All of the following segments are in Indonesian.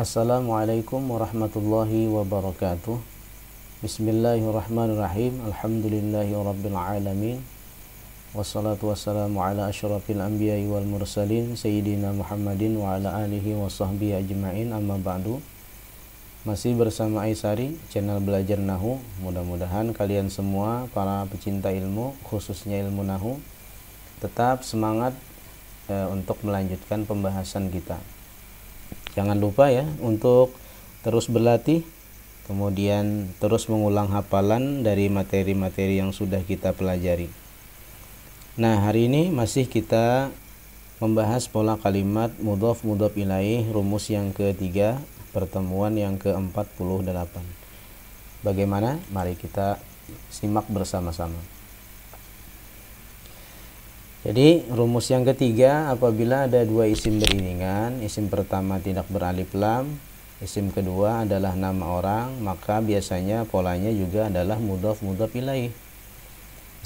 Assalamualaikum warahmatullahi wabarakatuh. Bismillahirrahmanirrahim. Alhamdulillahirabbil alamin. Wassalatu wassalamu ala asyrafil anbiya'i wal mursalin sayyidina Muhammadin wa ala alihi wa sahbihi ajma'in, amma ba'du. Masih bersama Aisari, channel belajar Nahu. Mudah-mudahan kalian semua para pecinta ilmu, khususnya ilmu Nahu, tetap semangat untuk melanjutkan pembahasan kita. Jangan lupa ya untuk terus berlatih, kemudian terus mengulang hafalan dari materi-materi yang sudah kita pelajari. Nah, hari ini masih kita membahas pola kalimat mudhof mudhof ilaih, rumus yang ketiga, pertemuan yang ke-48. Bagaimana? Mari kita simak bersama-sama. Jadi rumus yang ketiga, apabila ada dua isim beriringan, isim pertama tidak beralif lam, isim kedua adalah nama orang, maka biasanya polanya juga adalah mudhof mudhof ilaih.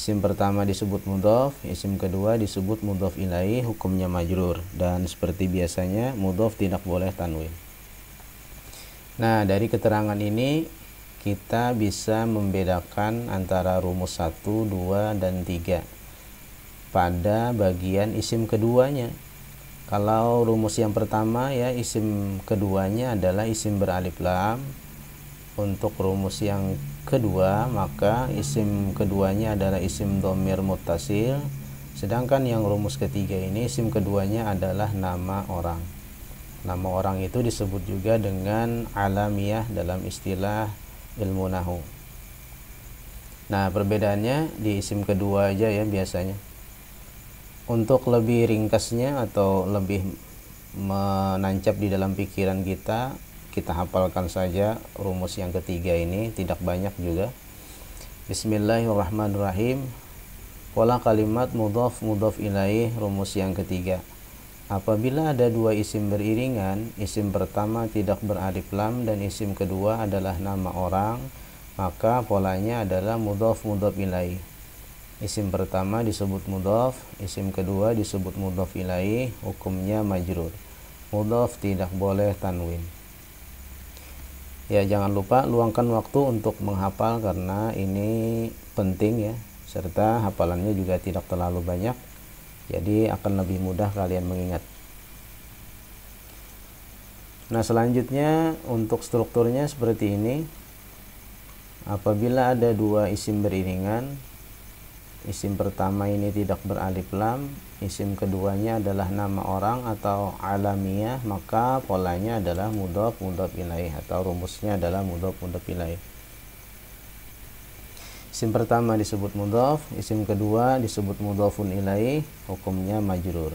Isim pertama disebut mudhof, isim kedua disebut mudhof ilaih, hukumnya majrur, dan seperti biasanya mudhof tidak boleh tanwin. Nah, dari keterangan ini kita bisa membedakan antara rumus 1, 2, dan 3 pada bagian isim keduanya. Kalau rumus yang pertama ya, isim keduanya adalah isim beralif lam. Untuk rumus yang kedua, maka isim keduanya adalah isim dhamir muttasil. Sedangkan yang rumus ketiga ini isim keduanya adalah nama orang. Nama orang itu disebut juga dengan alamiyah dalam istilah ilmu nahu. Nah, perbedaannya di isim kedua aja ya biasanya. Untuk lebih ringkasnya atau lebih menancap di dalam pikiran kita, kita hafalkan saja rumus yang ketiga ini, tidak banyak juga. Bismillahirrahmanirrahim. Pola kalimat mudhof mudhof ilaih, rumus yang ketiga. Apabila ada dua isim beriringan, isim pertama tidak beralif lam dan isim kedua adalah nama orang, maka polanya adalah mudhof mudhof ilaih. Isim pertama disebut mudhof, isim kedua disebut mudhof ilaih, hukumnya majrur. Mudhof tidak boleh tanwin. Ya, jangan lupa luangkan waktu untuk menghafal karena ini penting ya, serta hafalannya juga tidak terlalu banyak, jadi akan lebih mudah kalian mengingat. Nah, selanjutnya untuk strukturnya seperti ini. Apabila ada dua isim beriringan, isim pertama ini tidak beralif lam, isim keduanya adalah nama orang atau alamiyah, maka polanya adalah mudhof mudhof ilaih atau rumusnya adalah mudhof mudhof ilaih. Isim pertama disebut mudhof, isim kedua disebut mudhofun ilaih, hukumnya majrur.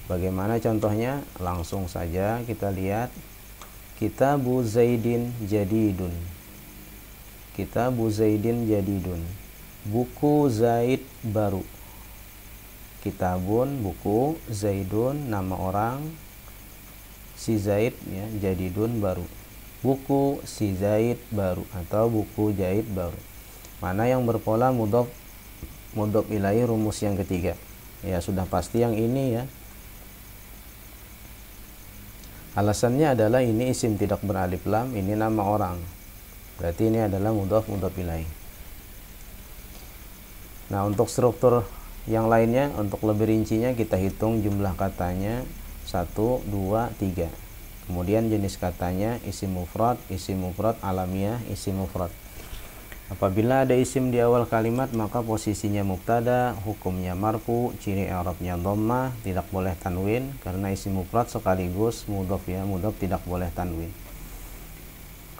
Bagaimana contohnya? Langsung saja kita lihat. Kitabu Zaidin jadidun. Kitabu Zaidin jadidun. Buku Zaid baru. Kitabun buku, Zaidun nama orang, si Zaid ya, jadidun baru. Buku si Zaid baru atau buku Zaid baru. Mana yang berpola mudhof mudhof ilaih, rumus yang ketiga? Ya, sudah pasti yang ini ya. Alasannya adalah ini isim tidak beralif lam, ini nama orang. Berarti ini adalah mudhof mudhof ilaih. Nah, untuk struktur yang lainnya, untuk lebih rincinya kita hitung jumlah katanya 1, 2, 3. Kemudian jenis katanya isim mufrad, alamiah, isim mufrad. Apabila ada isim di awal kalimat, maka posisinya mubtada, hukumnya marfu, ciri i'rabnya dhammah, tidak boleh tanwin karena isim mufrad sekaligus mudhof ya, mudhof tidak boleh tanwin.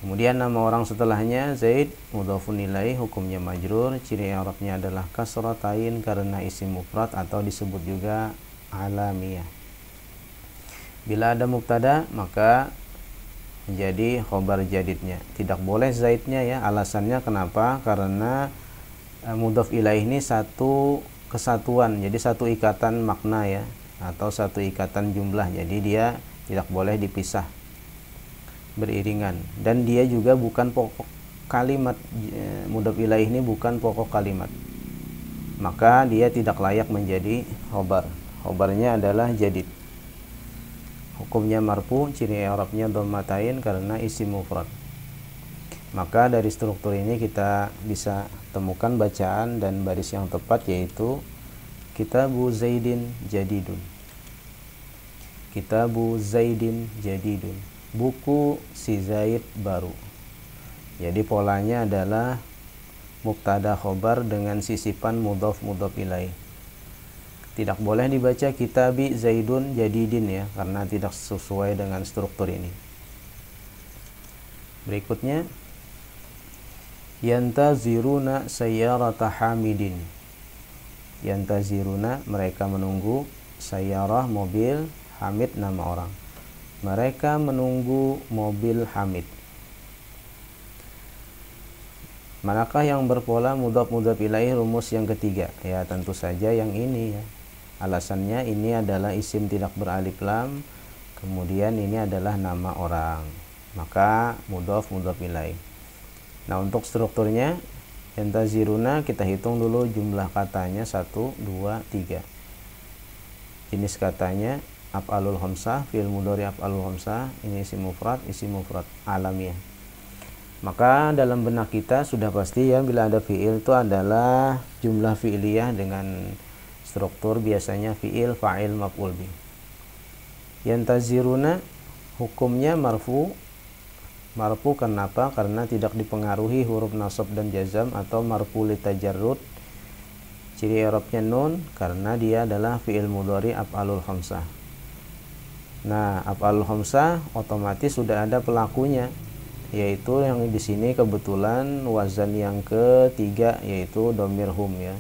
Kemudian nama orang setelahnya Zaid, mudhofun ilaih, hukumnya majrur, ciri i'rabnya adalah kasratain karena isim mufrad atau disebut juga alamiyah. Bila ada mubtada, maka menjadi khobar jadidnya. Tidak boleh Zaidnya ya. Alasannya kenapa? Karena mudhof ilaih ini satu kesatuan, jadi satu ikatan makna ya, atau satu ikatan jumlah. Jadi dia tidak boleh dipisah, beriringan, dan dia juga bukan pokok kalimat. Mudhof ilaih ini bukan pokok kalimat, maka dia tidak layak menjadi khobar. Khobarnya adalah jadid. hukumnya marfu, ciri i'rabnya dhammatain karena isim mufrad. Maka dari struktur ini kita bisa temukan bacaan dan baris yang tepat, yaitu Kitabu Zaidin Jadidun. Kitabu Zaidin Jadidun. Buku si Zaid baru. Jadi polanya adalah mubtada khobar dengan sisipan mudhaf ilaih. Tidak boleh dibaca Kitabi Zaidun Jadidin ya, karena tidak sesuai dengan struktur ini. Berikutnya, Yantaziruna sayyarata Hamidin. Yantaziruna, mereka menunggu, sayyarah mobil, Hamid nama orang. Mereka menunggu mobil Hamid. Manakah yang berpola mudhaf ilaih rumus yang ketiga? Ya tentu saja yang ini ya. Alasannya ini adalah isim tidak beralif lam, kemudian ini adalah nama orang. Maka mudhaf ilaih. Nah, untuk strukturnya yantaziruna kita hitung dulu jumlah katanya 1 2 3. Jenis katanya af'alul khamsah, fi'il mudhari af'alul khamsah, ini isim mufrad alamiah. Maka dalam benak kita sudah pasti ya, bila ada fi'il itu adalah jumlah fi'liyah dengan struktur biasanya fi'il, fa'il, maf'ul bih. Yantaziruna hukumnya marfu. Marfu kenapa? Karena tidak dipengaruhi huruf nasab dan jazam, atau marfu litajarrud. Ciri i'rabnya nun karena dia adalah fi'il mudhari af'alul khamsah. Nah, af'alul khamsah otomatis sudah ada pelakunya, yaitu yang di sini kebetulan wazan yang ketiga, yaitu dhamir hum ya.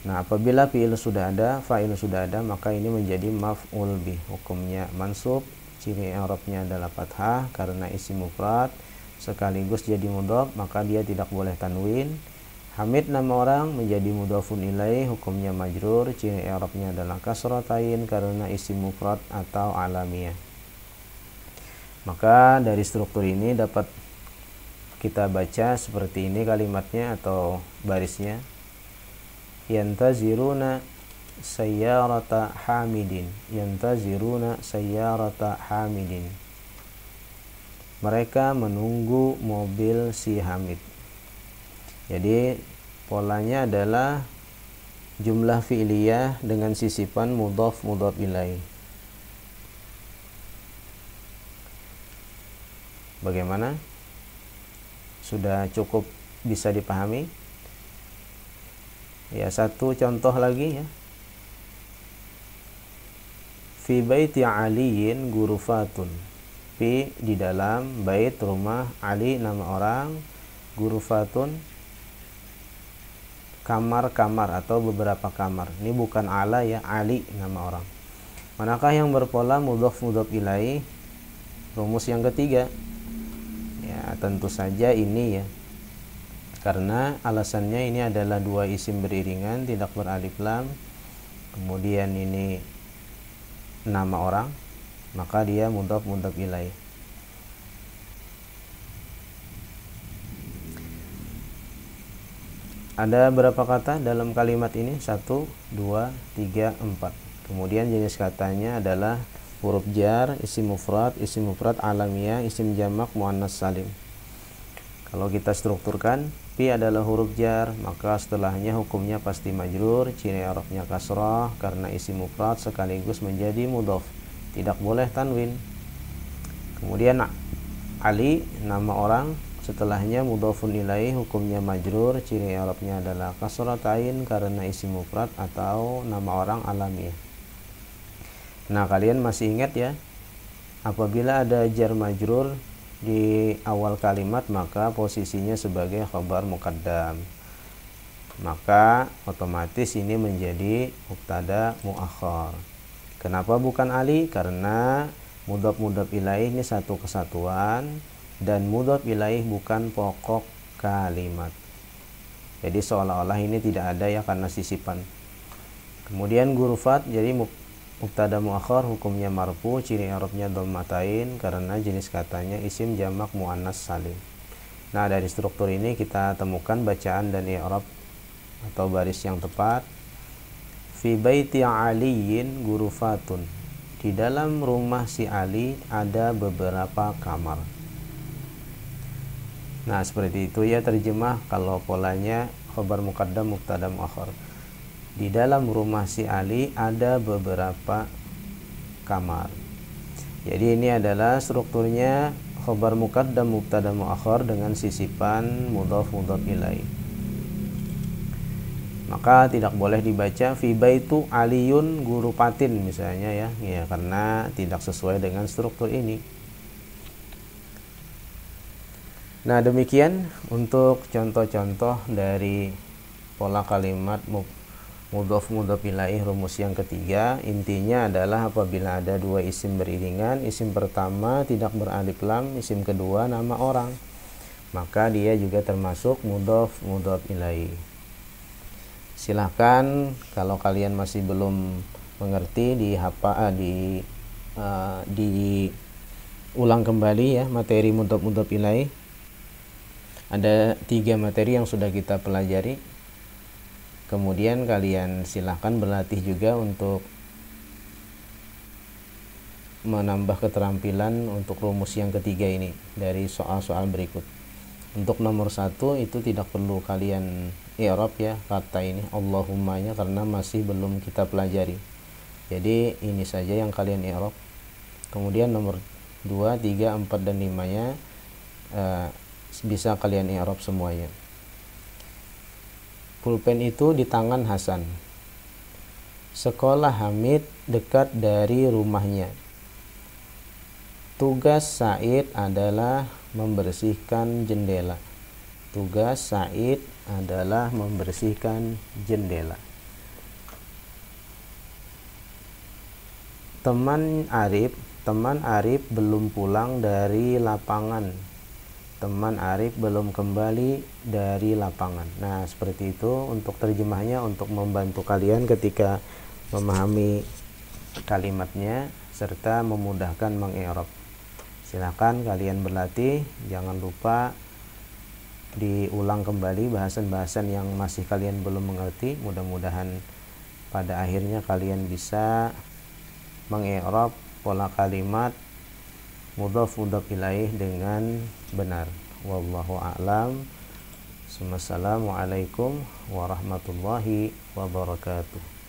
Nah, apabila fi'il sudah ada, fa'il sudah ada, maka ini menjadi maf'ul bih. Hukumnya mansub, ciri i'rabnya adalah fathah karena isim mufrad sekaligus jadi mudhaf, maka dia tidak boleh tanwin. Hamid nama orang menjadi mudhafun ilaih, hukumnya majrur, ciri i'rabnya adalah kasratain karena isim mufrad atau alamiah. Maka dari struktur ini dapat kita baca seperti ini kalimatnya atau barisnya. Yantaziruna sayyarata Hamidin. Yantaziruna sayyarata Hamidin. Mereka menunggu mobil si Hamid. Jadi polanya adalah jumlah fi'liyah dengan sisipan mudhaf ilaih. Bagaimana? Sudah cukup bisa dipahami? Ya, satu contoh lagi ya. Fi baiti aliyin gurufatun. Fi di dalam, bait rumah, Ali nama orang, gurufatun kamar-kamar atau beberapa kamar. Ini bukan ala ya, Ali nama orang. Manakah yang berpola mudhaf ilaih? Rumus yang ketiga. Ya, tentu saja ini ya. Karena alasannya ini adalah dua isim beriringan, tidak beralif lam, kemudian ini nama orang, maka dia mudhaf ilaih. Ada berapa kata dalam kalimat ini? 1, 2, 3, 4. Kemudian jenis katanya adalah huruf jar, isim mufrad alamiah, isim jamak muannas salim. Kalau kita strukturkan, fi adalah huruf jar, maka setelahnya hukumnya pasti majrur, ciri i'rabnya kasrah karena isim mufrad sekaligus menjadi mudhaf, tidak boleh tanwin. Kemudian Ali nama orang, setelahnya mudhafun ilaih, hukumnya majrur, ciri i'rabnya adalah kasratain karena isim mufrad atau nama orang alamiah. Nah, kalian masih ingat ya, apabila ada jar majrur di awal kalimat maka posisinya sebagai khabar muqaddam, maka otomatis ini menjadi mubtada muakhar. Kenapa bukan Ali? Karena mudhaf ilaih ini satu kesatuan dan mudhaf ilaih bukan pokok kalimat, jadi seolah-olah ini tidak ada ya karena sisipan. Kemudian gurufat jadi mubtada muakhar, hukumnya marfu, ciri i'rabnya dhammatain karena jenis katanya isim jamak muannas salim. Nah, dari struktur ini kita temukan bacaan dan i'rab atau baris yang tepat. Fi baiti aliyin gurufatun. di dalam rumah si Ali ada beberapa kamar. Nah, seperti itu ya terjemah kalau polanya khabar muqaddam mubtada muakhar. Di dalam rumah si Ali ada beberapa kamar. Jadi ini adalah strukturnya khabar muqaddam mubtada muakhar dengan sisipan mudhaf mudhaf ilaih. Maka tidak boleh dibaca fi baitu aliyun guru patin misalnya ya, karena tidak sesuai dengan struktur ini. Nah, demikian untuk contoh-contoh dari pola kalimat mudhaf mudhaf ilaih rumus yang ketiga. Intinya adalah apabila ada dua isim beriringan, isim pertama tidak beralif lam, isim kedua nama orang, maka dia juga termasuk mudhaf mudhaf ilaih. Silahkan kalau kalian masih belum mengerti diulang kembali ya materi mudhaf mudhaf ilaih. Ada 3 materi yang sudah kita pelajari. Kemudian kalian silahkan berlatih juga untuk menambah keterampilan untuk rumus yang ketiga ini dari soal-soal berikut. Untuk nomor 1 itu tidak perlu kalian i'rab ya kata ini Allahummanya, karena masih belum kita pelajari. Jadi ini saja yang kalian i'rab. Kemudian nomor 2, 3, 4 dan 5-nya bisa kalian i'rab semuanya. Pulpen itu di tangan Hasan. Sekolah Hamid dekat dari rumahnya. Tugas Said adalah membersihkan jendela. Tugas Said adalah membersihkan jendela. Teman Arif belum pulang dari lapangan. Teman Arif belum kembali dari lapangan. Nah, seperti itu untuk terjemahnya, untuk membantu kalian ketika memahami kalimatnya serta memudahkan mengi'rab. Silakan kalian berlatih, jangan lupa diulang kembali bahasan-bahasan yang masih kalian belum mengerti. Mudah-mudahan pada akhirnya kalian bisa mengi'rab pola kalimat mudhaf mudhaf ilaih dengan benar. Wallahu a'lam. Wassalamualaikum warahmatullahi wabarakatuh.